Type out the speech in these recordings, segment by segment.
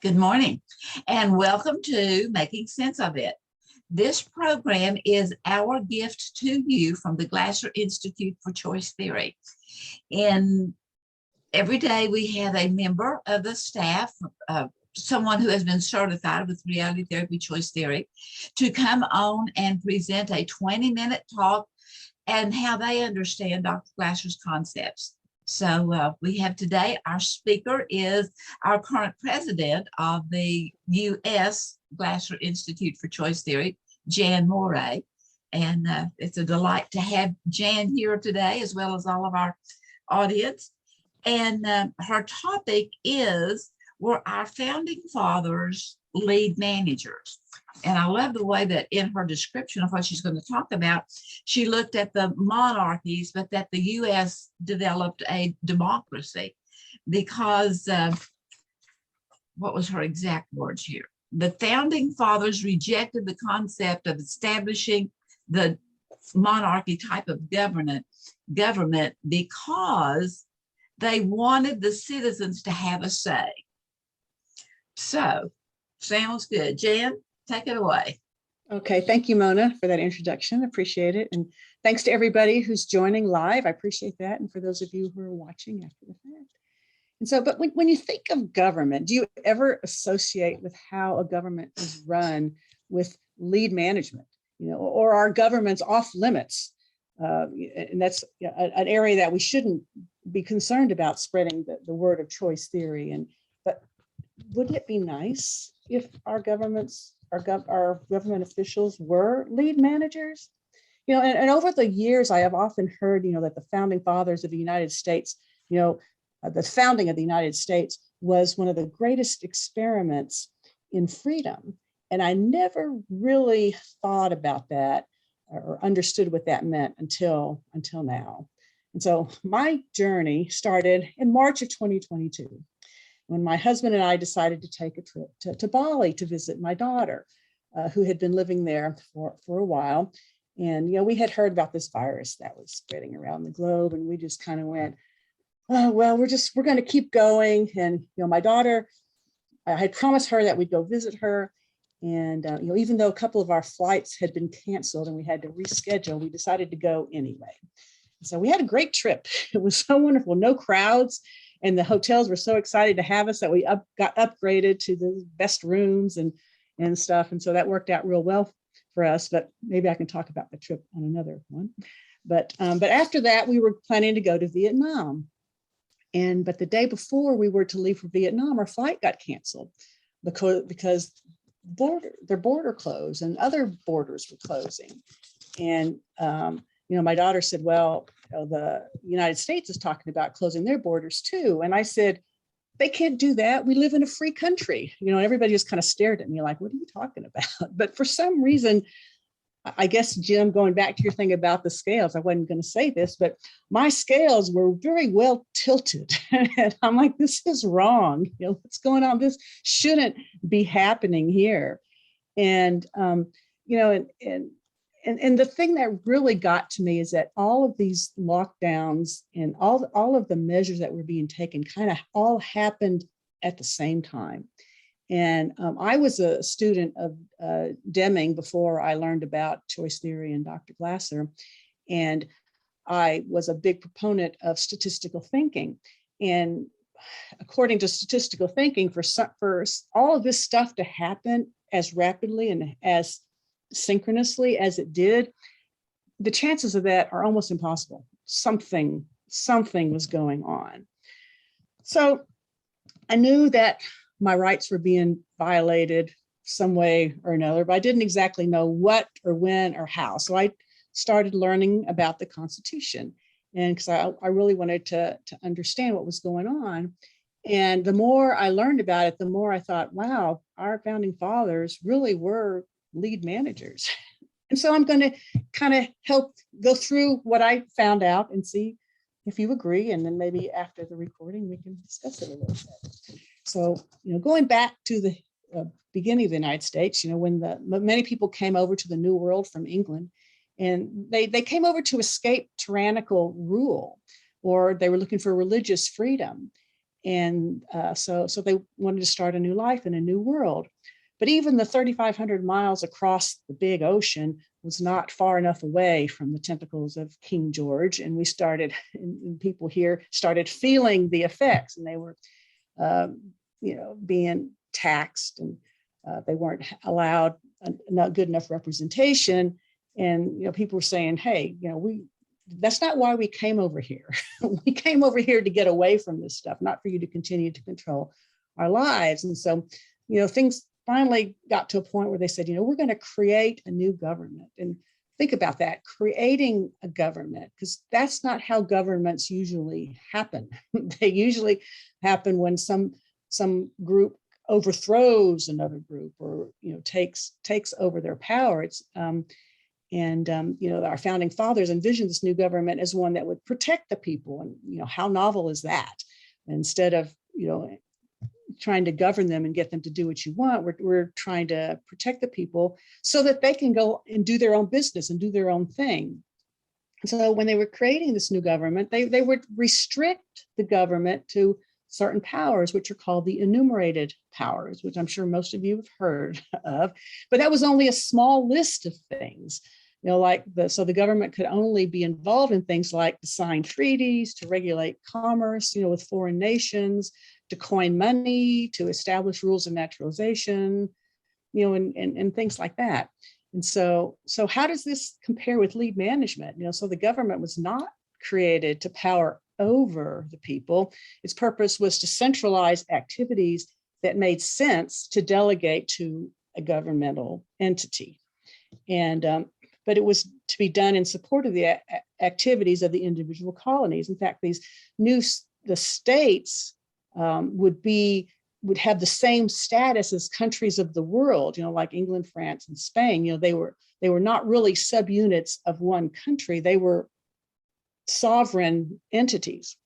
Good morning, and welcome to Making Sense of It. This program is our gift to you from the Glasser Institute for Choice Theory. And every day we have a member of the staff, someone who has been certified with reality therapy choice theory, to come on and present a 20-minute talk and how they understand Dr. Glasser's concepts. So we have today, our speaker is our current president of the U.S. Glasser Institute for Choice Theory, Jan Moray. And it's a delight to have Jan here today, as well as all of our audience. And her topic is, were our founding fathers lead managers? And I love the way that in her description of what she's going to talk about, she looked at the monarchies, but that the U.S. developed a democracy because, what was her exact words here? The founding fathers rejected the concept of establishing the monarchy type of government because they wanted the citizens to have a say. So, sounds good. Jan, take it away. Okay, thank you, Mona, for that introduction. Appreciate it. And thanks to everybody who's joining live. I appreciate that. And for those of you who are watching after the fact. And so, but when you think of government, do you ever associate with how a government is run with lead management, or are governments off limits? And that's an area that we shouldn't be concerned about spreading the word of choice theory. But wouldn't it be nice if our government officials were lead managers? And over the years, I have often heard, that the founding fathers of the United States, the founding of the United States was one of the greatest experiments in freedom. And I never really thought about that or understood what that meant until now. And so my journey started in March of 2022. When my husband and I decided to take a trip to Bali to visit my daughter, who had been living there for a while. And, we had heard about this virus that was spreading around the globe. And we just kind of went, oh, well, we're going to keep going. And, my daughter, I had promised her that we'd go visit her. And, even though a couple of our flights had been canceled and we had to reschedule, we decided to go anyway. So we had a great trip. It was so wonderful. No crowds. And the hotels were so excited to have us that we got upgraded to the best rooms and stuff. And so that worked out real well for us, but maybe I can talk about the trip on another one. But after that, we were planning to go to Vietnam. But the day before we were to leave for Vietnam, our flight got canceled because their border closed and other borders were closing. And my daughter said, well, the United States is talking about closing their borders too. And I said, they can't do that. We live in a free country. Everybody just kind of stared at me like, what are you talking about? But for some reason, I guess, Jim, going back to your thing about the scales, I wasn't going to say this, but my scales were very well tilted. And I'm like, this is wrong. What's going on? This shouldn't be happening here. And, And the thing that really got to me is that all of these lockdowns and all of the measures that were being taken kind of all happened at the same time. And I was a student of Deming before I learned about choice theory and Dr. Glasser. And I was a big proponent of statistical thinking. And according to statistical thinking, for all of this stuff to happen as rapidly and as synchronously as it did, the chances of that are almost impossible. Something was going on. So I knew that my rights were being violated some way or another, but I didn't exactly know what or when or how. So I started learning about the Constitution, and because I really wanted to understand what was going on. And the more I learned about it, the more I thought, wow, our founding fathers really were lead managers. And so I'm going to kind of help go through what I found out and see if you agree. And then maybe after the recording, we can discuss it a little bit. So, going back to the beginning of the United States, when many people came over to the New World from England, and they came over to escape tyrannical rule, or they were looking for religious freedom. And so they wanted to start a new life in a new world. But even the 3,500 miles across the big ocean was not far enough away from the tentacles of King George. And we started, and people here started feeling the effects, and they were, being taxed, and they weren't allowed not good enough representation. And, people were saying, hey, that's not why we came over here. We came over here to get away from this stuff, not for you to continue to control our lives. And so, things finally got to a point where they said, we're going to create a new government. And think about that, creating a government, because that's not how governments usually happen. They usually happen when some group overthrows another group, or takes over their power. It's our founding fathers envisioned this new government as one that would protect the people. And how novel is that? Instead of trying to govern them and get them to do what you want, we're trying to protect the people so that they can go and do their own business and do their own thing. So when they were creating this new government, they would restrict the government to certain powers, which are called the enumerated powers, which I'm sure most of you have heard of. But that was only a small list of things. So the government could only be involved in things like to sign treaties, to regulate commerce, with foreign nations, to coin money, to establish rules of naturalization, and things like that. And so how does this compare with lead management? So the government was not created to power over the people. Its purpose was to centralize activities that made sense to delegate to a governmental entity. But it was to be done in support of the activities of the individual colonies. In fact, the states would have the same status as countries of the world, like England, France, and Spain. They were not really subunits of one country. They were sovereign entities.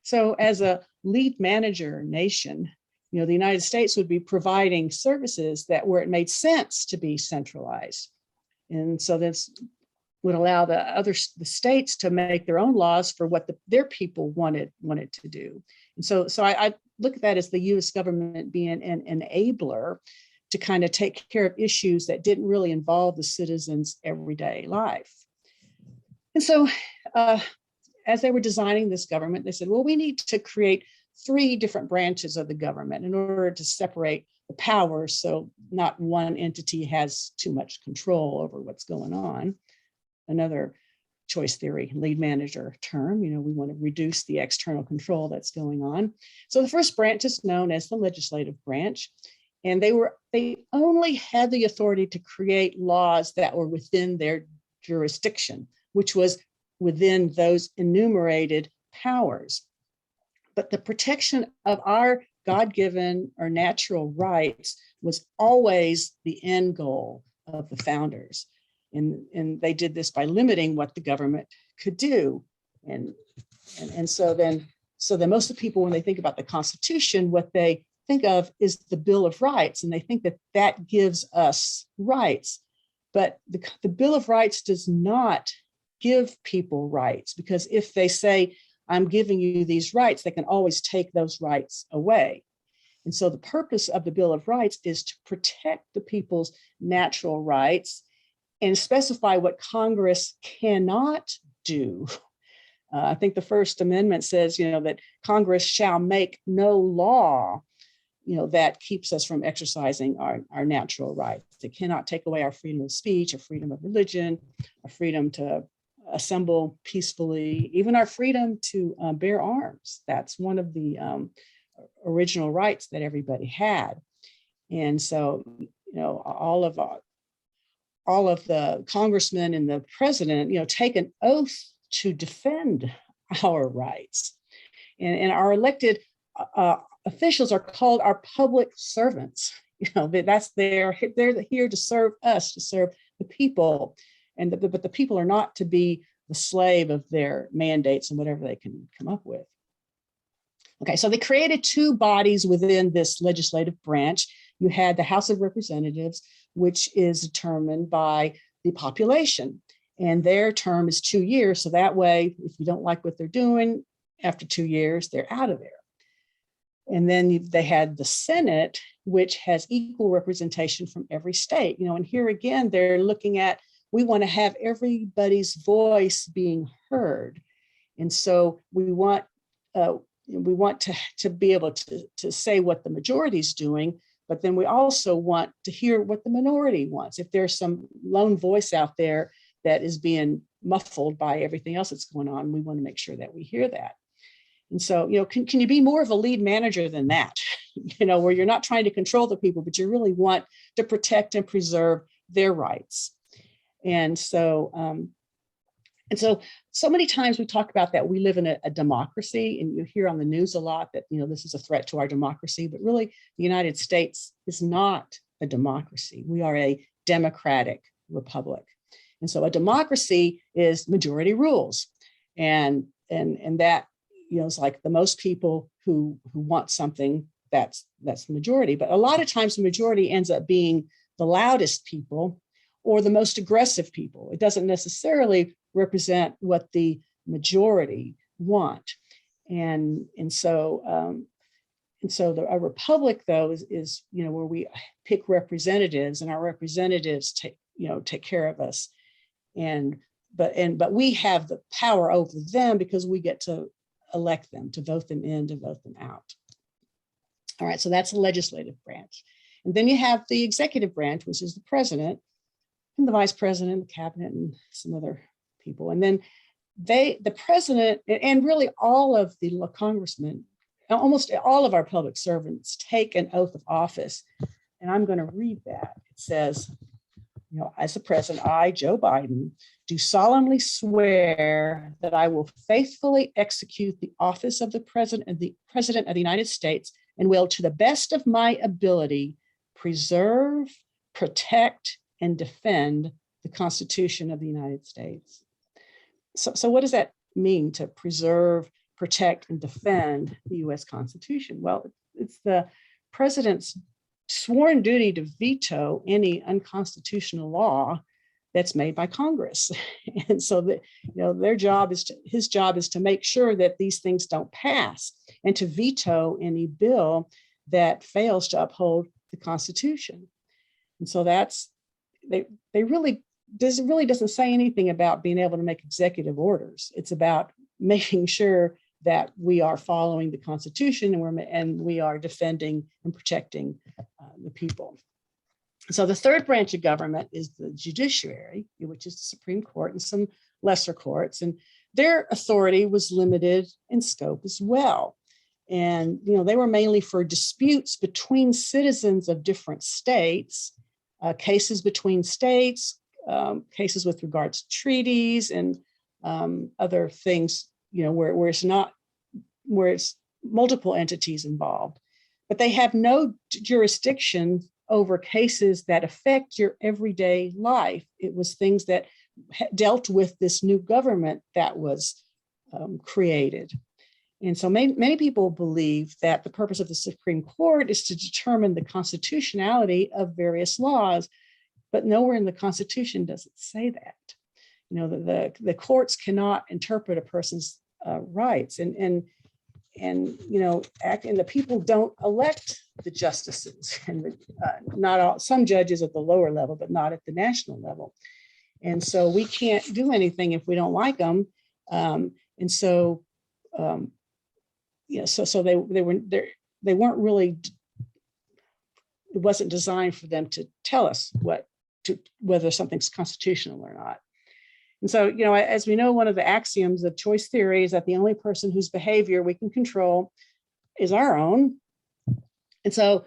So as a lead manager nation, the United States would be providing services that where it made sense to be centralized. And so this would allow the states to make their own laws for what their people wanted to do. And so I look at that as the U.S. government being an enabler to kind of take care of issues that didn't really involve the citizens' everyday life. And so as they were designing this government, they said, well, we need to create 3 different branches of the government in order to separate the powers so not one entity has too much control over what's going on. Another choice theory, lead manager term, we want to reduce the external control that's going on. So the first branch is known as the legislative branch. And they only had the authority to create laws that were within their jurisdiction, which was within those enumerated powers. But the protection of our God-given or natural rights was always the end goal of the founders. And they did this by limiting what the government could do. And so then most of the people, when they think about the Constitution, what they think of is the Bill of Rights, and they think that gives us rights. But the Bill of Rights does not give people rights, because if they say, I'm giving you these rights, they can always take those rights away. And so the purpose of the Bill of Rights is to protect the people's natural rights and specify what Congress cannot do. I think the First Amendment says, that Congress shall make no law, that keeps us from exercising our natural rights. It cannot take away our freedom of speech, our freedom of religion, our freedom to assemble peacefully, even our freedom to bear arms. That's one of the original rights that everybody had. And so, all of the congressmen and the president, take an oath to defend our rights. And our elected officials are called our public servants. They're here to serve us, to serve the people. But the people are not to be the slave of their mandates and whatever they can come up with. Okay, so they created 2 bodies within this legislative branch. You had the House of Representatives, which is determined by the population, and their term is 2 years. So that way, if you don't like what they're doing, after 2 years, they're out of there. And then they had the Senate, which has equal representation from every state. And here again, they're looking at, we want to have everybody's voice being heard. And so we want to be able to say what the majority is doing, but then we also want to hear what the minority wants. If there's some lone voice out there that is being muffled by everything else that's going on, we want to make sure that we hear that. And so, can you be more of a lead manager than that? Where you're not trying to control the people, but you really want to protect and preserve their rights. And so, so many times we talk about that we live in a democracy, and you hear on the news a lot that, this is a threat to our democracy, but really the United States is not a democracy. We are a democratic republic. And so a democracy is majority rules. And that, it's like the most people who want something, that's the majority. But a lot of times the majority ends up being the loudest people or the most aggressive people. It doesn't necessarily represent what the majority want. And so a republic, though, is where we pick representatives, and our representatives take care of us. But we have the power over them because we get to elect them, to vote them in, to vote them out. All right, so that's the legislative branch. And then you have the executive branch, which is the president and the vice president, the cabinet, and some other people. And then the president, and really all of the congressmen, almost all of our public servants take an oath of office. And I'm going to read that. It says, as the president, I, Joe Biden, do solemnly swear that I will faithfully execute the office of the President of the United States and will, to the best of my ability, preserve, protect, and defend the Constitution of the United States. So what does that mean, to preserve, protect, and defend the U.S. Constitution? Well, it's the president's sworn duty to veto any unconstitutional law that's made by Congress. And so his job is to make sure that these things don't pass and to veto any bill that fails to uphold the Constitution. And so they really doesn't say anything about being able to make executive orders. It's about making sure that we are following the Constitution and we are defending and protecting the people. So the third branch of government is the judiciary, which is the Supreme Court and some lesser courts, and their authority was limited in scope as well. And they were mainly for disputes between citizens of different states, cases between states, cases with regards to treaties and other things, where it's multiple entities involved. But they have no jurisdiction over cases that affect your everyday life. It was things that dealt with this new government that was created. And so many people believe that the purpose of the Supreme Court is to determine the constitutionality of various laws, but nowhere in the Constitution does it say that. The courts cannot interpret a person's rights, and the people don't elect the justices, and not all, some judges at the lower level, but not at the national level. And so we can't do anything if we don't like them. So they weren't really. It wasn't designed for them to tell us whether something's constitutional or not. And so, as we know, one of the axioms of choice theory is that the only person whose behavior we can control is our own. And so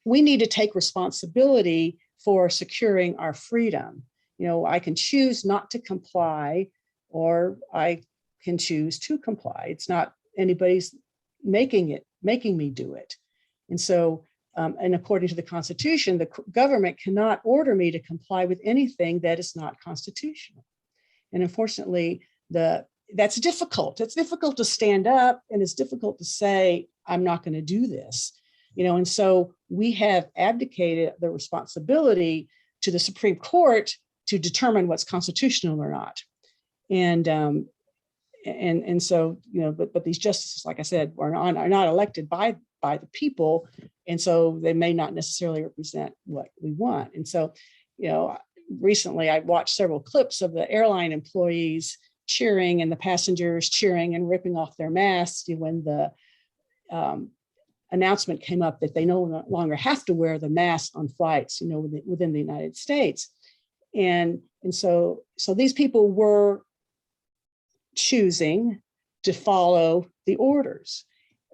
we need to take responsibility for securing our freedom. I can choose not to comply, or I can choose to comply. It's not anybody's making me do it. And so, and according to the Constitution, the government cannot order me to comply with anything that is not constitutional. And unfortunately, that's difficult. It's difficult to stand up, and it's difficult to say, I'm not going to do this. And so we have abdicated the responsibility to the Supreme Court to determine what's constitutional or not. And and so, but these justices, like I said, are not elected by the people, and so they may not necessarily represent what we want. And so, recently I watched several clips of the airline employees cheering and the passengers cheering and ripping off their masks when the announcement came up that they no longer have to wear the mask on flights, within the United States. And so these people were choosing to follow the orders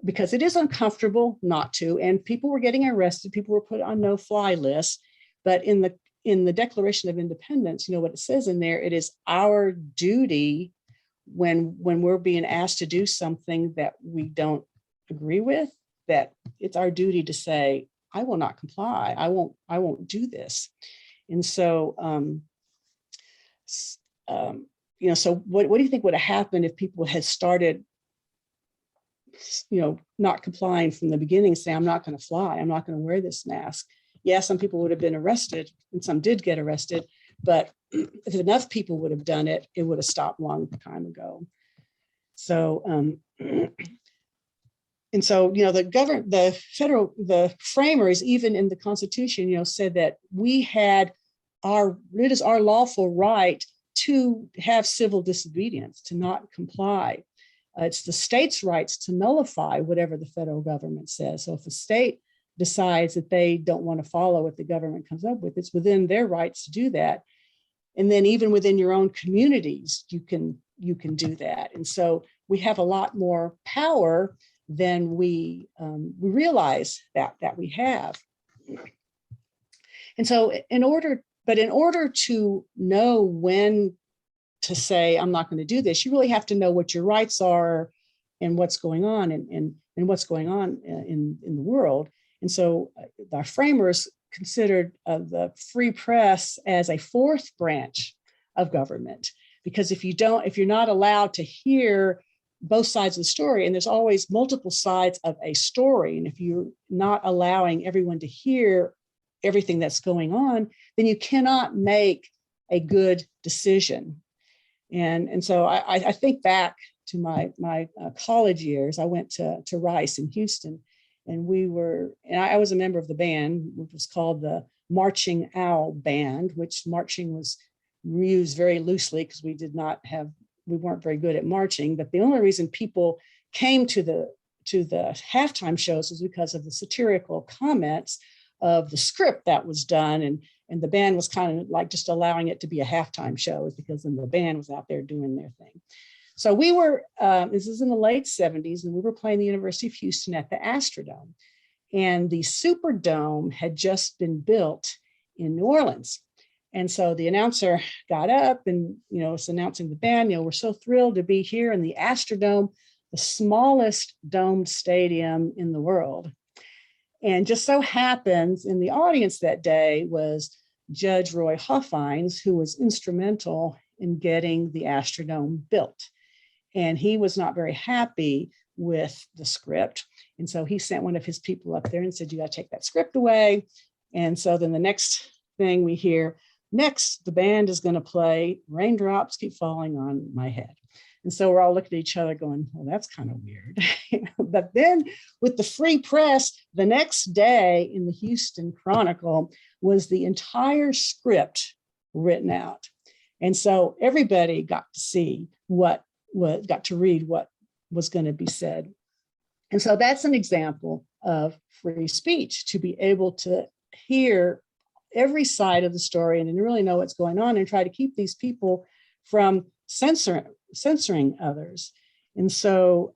because it is uncomfortable not to, and people were getting arrested, people were put on no-fly lists. But in the Declaration of Independence, what it says in there, it is our duty when we're being asked to do something that we don't agree with, that it's our duty to say, I will not comply. I won't do this. And so, so what do you think would have happened if people had started, not complying from the beginning, say, I'm not going to fly, I'm not going to wear this mask? Yeah, some people would have been arrested, and some did get arrested, but if enough people would have done it, it would have stopped long time ago. So, and so, the framers, even in the Constitution, said that it is our lawful right to have civil disobedience, to not comply. It's the state's rights to nullify whatever the federal government says. So if a state decides that they don't want to follow what the government comes up with, it's within their rights to do that. And then even within your own communities, you can do that. And so we have a lot more power than we realize that we have. And so in order to know when to say, I'm not going to do this, you really have to know what your rights are and what's going on and what's going on in the world. And so our framers considered the free press as a fourth branch of government, because if you're not allowed to hear both sides of the story, and there's always multiple sides of a story, and if you're not allowing everyone to hear everything that's going on, then you cannot make a good decision. And so I think back to my college years. I went to Rice in Houston, and I was a member of the band, which was called the Marching Owl Band, which marching was used very loosely because we weren't very good at marching. But the only reason people came to the halftime shows was because of the satirical comments of the script that was done, and the band was kind of like just allowing it to be a halftime show, because then the band was out there doing their thing. So we were, this is in the late 70s, and we were playing the University of Houston at the Astrodome. And the Superdome had just been built in New Orleans. And so the announcer got up and, was announcing the band, we're so thrilled to be here in the Astrodome, the smallest domed stadium in the world. And just so happens in the audience that day was Judge Roy Hoffines, who was instrumental in getting the Astrodome built. And he was not very happy with the script. And so he sent one of his people up there and said, you got to take that script away. And so then the next thing we hear, next, the band is going to play Raindrops Keep Falling on My Head. And so we're all looking at each other going, well, that's kind of weird. But then with the free press, the next day in the Houston Chronicle was the entire script written out. And so everybody got to read what was going to be said. And so that's an example of free speech, to be able to hear every side of the story and really know what's going on and try to keep these people from censoring others. And so,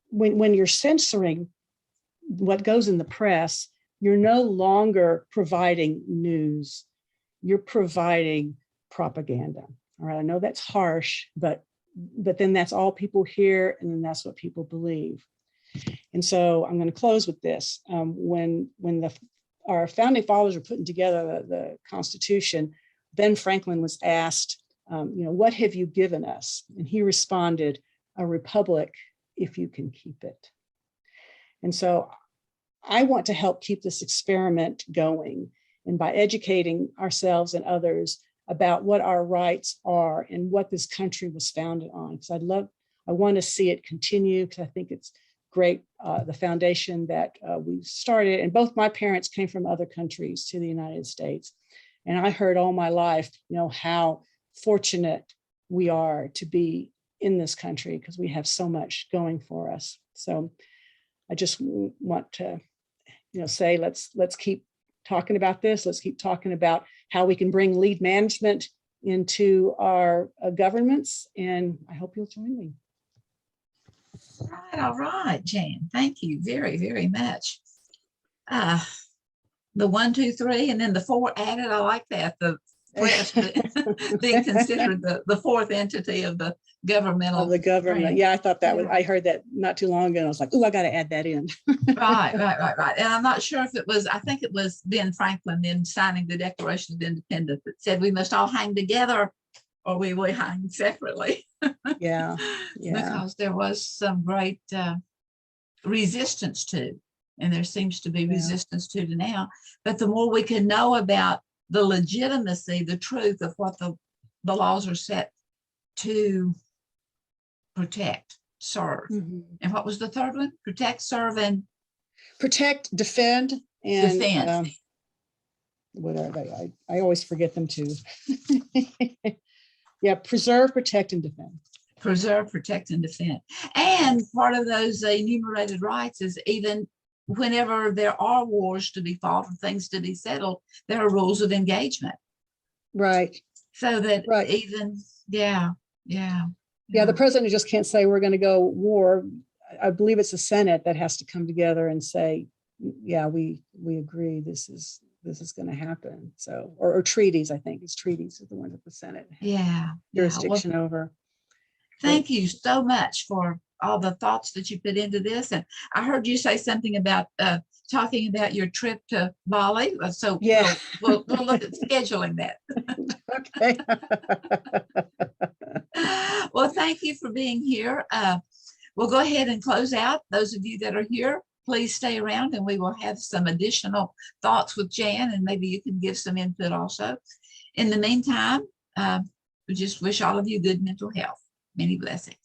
when you're censoring what goes in the press, you're no longer providing news, you're providing propaganda. All right, I know that's harsh, but then that's all people hear, and then that's what people believe. And so I'm going to close with this. When our founding fathers were putting together the Constitution, Ben Franklin was asked, what have you given us? And he responded, a republic, if you can keep it. And so I want to help keep this experiment going. and by educating ourselves and others about what our rights are and what this country was founded on. Because I want to see it continue, because I think it's great, the foundation that we started. And both my parents came from other countries to the United States. And I heard all my life, how fortunate we are to be in this country, because we have so much going for us. So I just want to, say, let's keep talking about this. Let's keep talking about how we can bring lead management into our governments. And I hope you'll join me. All right, Jan. Thank you very, very much. The 1, 2, 3, and then the 4 added. I like that. The press being considered the fourth entity of the governmental. Of the government. branch. Yeah, I thought that was, I heard that not too long ago. And I was like, oh, I got to add that in. Right. And I'm not sure if it was, I think it was Ben Franklin in signing the Declaration of Independence that said we must all hang together or we will hang separately. Yeah. Because there was some great resistance to, and there seems to be resistance to now. But the more we can know about the legitimacy, the truth of what the laws are set to protect, serve. And what was the third one? Protect, serve, and protect, defend, and defend. What are they? I always forget them too. Yeah, preserve, protect, and defend. Preserve, protect, and defend. And part of those enumerated rights is even whenever there are wars to be fought and things to be settled, there are rules of engagement. Right. So that even, the president just can't say we're going to go war. I believe it's the Senate that has to come together and say, yeah, we agree this is going to happen. So, or treaties, I think it's treaties are the ones that the Senate has jurisdiction over. Thank you so much for all the thoughts that you put into this. And I heard you say something about talking about your trip to Bali. So yeah, we'll look at scheduling that. Okay. Well, thank you for being here. We'll go ahead and close out. Those of you that are here, please stay around and we will have some additional thoughts with Jan, and maybe you can give some input also. In the meantime, we just wish all of you good mental health. Many blessings.